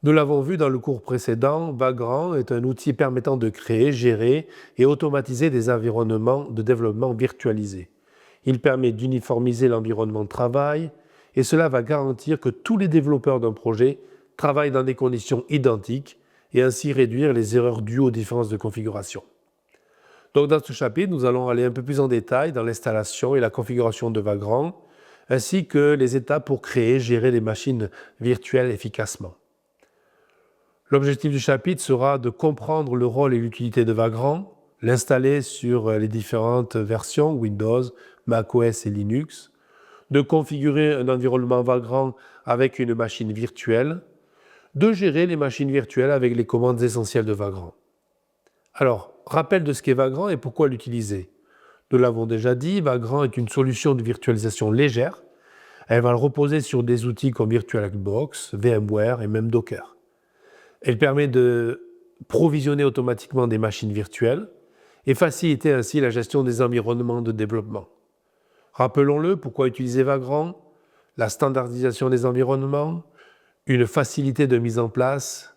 Nous l'avons vu dans le cours précédent, Vagrant est un outil permettant de créer, gérer et automatiser des environnements de développement virtualisés. Il permet d'uniformiser l'environnement de travail et cela va garantir que tous les développeurs d'un projet travaillent dans des conditions identiques et ainsi réduire les erreurs dues aux différences de configuration. Donc dans ce chapitre, nous allons aller un peu plus en détail dans l'installation et la configuration de Vagrant, ainsi que les étapes pour créer et gérer les machines virtuelles efficacement. L'objectif du chapitre sera de comprendre le rôle et l'utilité de Vagrant, l'installer sur les différentes versions Windows, macOS et Linux, de configurer un environnement Vagrant avec une machine virtuelle, de gérer les machines virtuelles avec les commandes essentielles de Vagrant. Alors, rappel de ce qu'est Vagrant et pourquoi l'utiliser. Nous l'avons déjà dit, Vagrant est une solution de virtualisation légère. Elle va reposer sur des outils comme VirtualBox, VMware et même Docker. Elle permet de provisionner automatiquement des machines virtuelles et faciliter ainsi la gestion des environnements de développement. Rappelons-le, pourquoi utiliser Vagrant? La standardisation des environnements, une facilité de mise en place,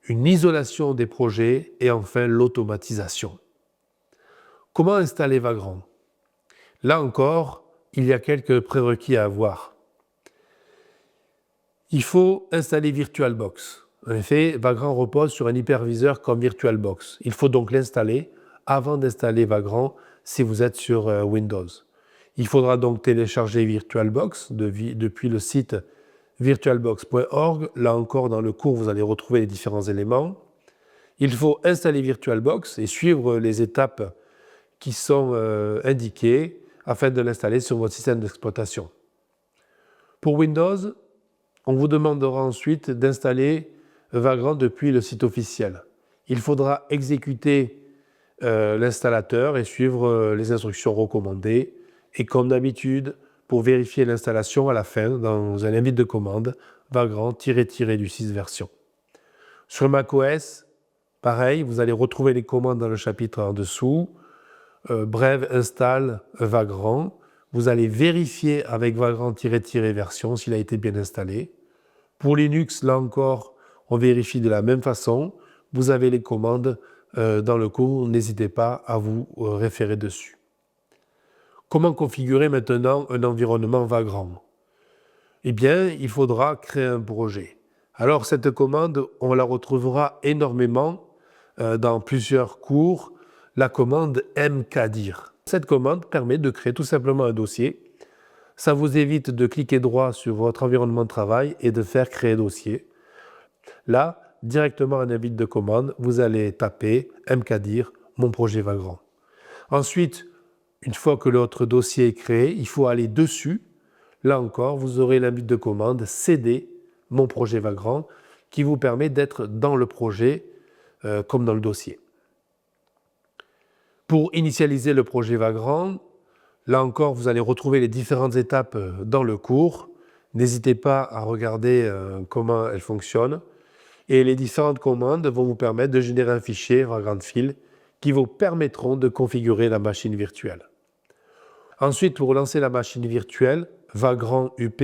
une isolation des projets et enfin l'automatisation. Comment installer Vagrant? Là encore, il y a quelques prérequis à avoir. Il faut installer VirtualBox. En effet, Vagrant repose sur un hyperviseur comme VirtualBox. Il faut donc l'installer avant d'installer Vagrant si vous êtes sur Windows. Il faudra donc télécharger VirtualBox depuis le site virtualbox.org. Là encore, dans le cours, vous allez retrouver les différents éléments. Il faut installer VirtualBox et suivre les étapes qui sont indiquées afin de l'installer sur votre système d'exploitation. Pour Windows, on vous demandera ensuite d'installer Vagrant depuis le site officiel. Il faudra exécuter l'installateur et suivre les instructions recommandées. Et comme d'habitude, pour vérifier l'installation à la fin, dans un invite de commande, Vagrant-du6 version. Sur macOS, pareil, vous allez retrouver les commandes dans le chapitre en dessous. Brève installe Vagrant. Vous allez vérifier avec Vagrant-version s'il a été bien installé. Pour Linux, là encore, on vérifie de la même façon. Vous avez les commandes dans le cours, n'hésitez pas à vous référer dessus. Comment configurer maintenant un environnement Vagrant? Eh bien, il faudra créer un projet. Alors, cette commande, on la retrouvera énormément dans plusieurs cours, la commande mkdir. Cette commande permet de créer tout simplement un dossier. Ça vous évite de cliquer droit sur votre environnement de travail et de faire créer dossier. Là, directement en invite de commande, vous allez taper mkdir, mon projet Vagrant. Ensuite, une fois que votre dossier est créé, il faut aller dessus. Là encore, vous aurez l'invite de commande cd, mon projet Vagrant, qui vous permet d'être dans le projet comme dans le dossier. Pour initialiser le projet Vagrant, là encore, vous allez retrouver les différentes étapes dans le cours. N'hésitez pas à regarder comment elles fonctionnent. Et les différentes commandes vont vous permettre de générer un fichier Vagrant-File qui vous permettront de configurer la machine virtuelle. Ensuite, pour lancer la machine virtuelle, Vagrant UP.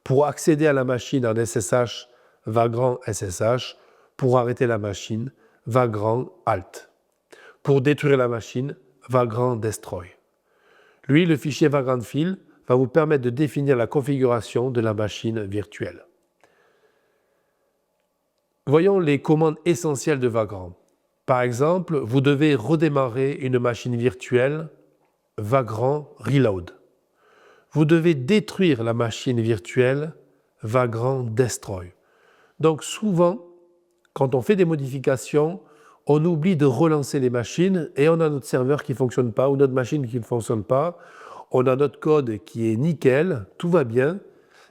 Pour accéder à la machine en SSH, Vagrant SSH. Pour arrêter la machine, Vagrant Alt. Pour détruire la machine, Vagrant Destroy. Lui, le fichier Vagrant-File va vous permettre de définir la configuration de la machine virtuelle. Voyons les commandes essentielles de Vagrant. Par exemple, vous devez redémarrer une machine virtuelle Vagrant Reload. Vous devez détruire la machine virtuelle Vagrant Destroy. Donc souvent, quand on fait des modifications, on oublie de relancer les machines et on a notre serveur qui ne fonctionne pas ou notre machine qui ne fonctionne pas. On a notre code qui est nickel, tout va bien,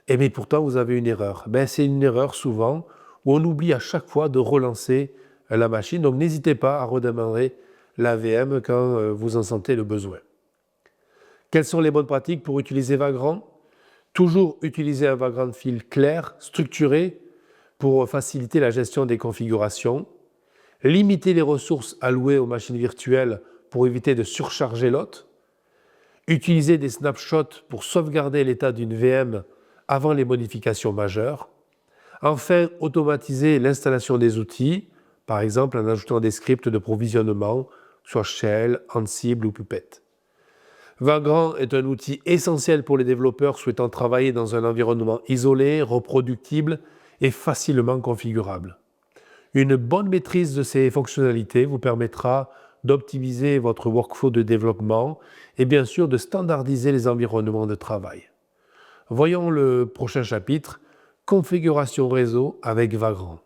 mais pourtant vous avez une erreur. C'est une erreur souvent où on oublie à chaque fois de relancer la machine. Donc n'hésitez pas à redémarrer la VM quand vous en sentez le besoin. Quelles sont les bonnes pratiques pour utiliser Vagrant? Toujours utiliser un Vagrant-File clair, structuré, pour faciliter la gestion des configurations. Limiter les ressources allouées aux machines virtuelles pour éviter de surcharger l'hôte. Utiliser des snapshots pour sauvegarder l'état d'une VM avant les modifications majeures. Enfin, automatiser l'installation des outils, par exemple en ajoutant des scripts de provisionnement, soit Shell, Ansible ou Puppet. Vagrant est un outil essentiel pour les développeurs souhaitant travailler dans un environnement isolé, reproductible et facilement configurable. Une bonne maîtrise de ces fonctionnalités vous permettra d'optimiser votre workflow de développement et bien sûr de standardiser les environnements de travail. Voyons le prochain chapitre, configuration réseau avec Vagrant.